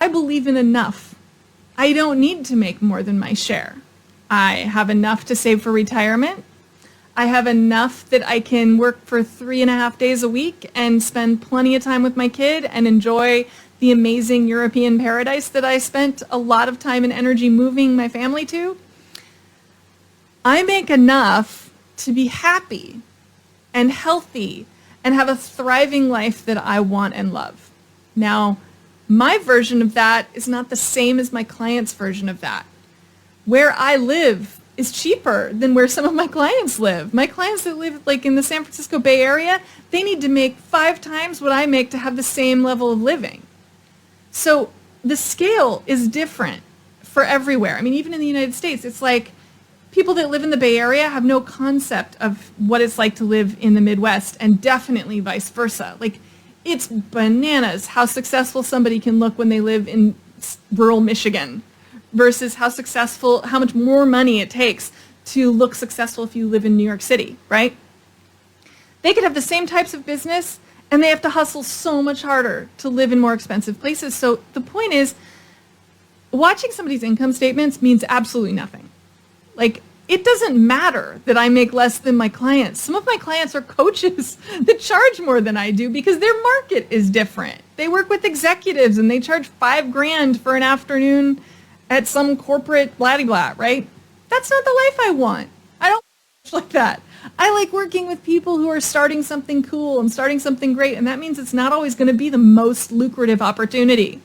I believe in enough. I don't need to make more than my share. I have enough to save for retirement. I have enough that I can work for 3.5 days a week and spend plenty of time with my kid and enjoy the amazing European paradise that I spent a lot of time and energy moving my family to. I make enough to be happy and healthy and have a thriving life that I want and love. Now, my version of that is not the same as my client's version of that. Where I live is cheaper than where some of my clients live. My clients that live like in the San Francisco Bay Area, they need to make 5 times what I make to have the same level of living. So the scale is different for everywhere. I mean, even in the United States, it's like people that live in the Bay Area have no concept of what it's like to live in the Midwest, and definitely vice versa. Like, it's bananas how successful somebody can look when they live in rural Michigan versus how much more money it takes to look successful if you live in New York City, right? They could have the same types of business, and they have to hustle so much harder to live in more expensive places. So the point is, watching somebody's income statements means absolutely nothing. Like, it doesn't matter that I make less than my clients. Some of my clients are coaches that charge more than I do because their market is different. They work with executives and they charge $5,000 for an afternoon at some corporate blah-de-blah, right? That's not the life I want. I don't like that. I like working with people who are starting something cool and starting something great, and that means it's not always going to be the most lucrative opportunity.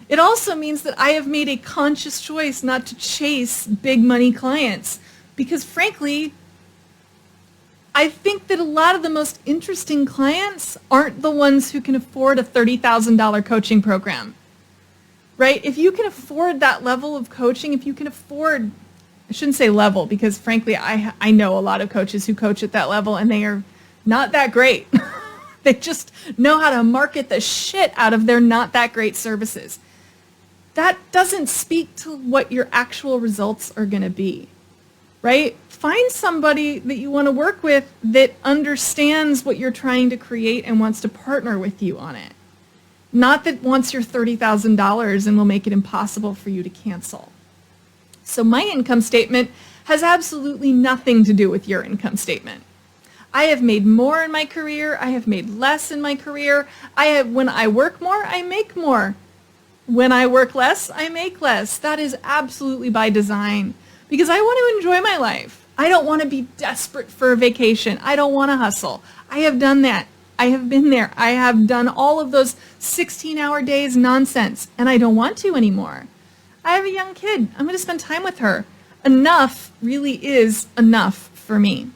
It also means that I have made a conscious choice not to chase big money clients because, frankly, I think that a lot of the most interesting clients aren't the ones who can afford a $30,000 coaching program, right? If you can afford that level of coaching, if you can afford, I shouldn't say level because, frankly, I know a lot of coaches who coach at that level and they are not that great. They just know how to market the shit out of their not that great services. That doesn't speak to what your actual results are going to be, right? Find somebody that you want to work with that understands what you're trying to create and wants to partner with you on it. Not that wants your $30,000 and will make it impossible for you to cancel. So my income statement has absolutely nothing to do with your income statement. I have made more in my career. I have made less in my career. When I work more, I make more. When I work less, I make less. That is absolutely by design because I want to enjoy my life. I don't want to be desperate for a vacation. I don't want to hustle. I have done that. I have been there. I have done all of those 16-hour days nonsense, and I don't want to anymore. I have a young kid. I'm going to spend time with her. Enough really is enough for me.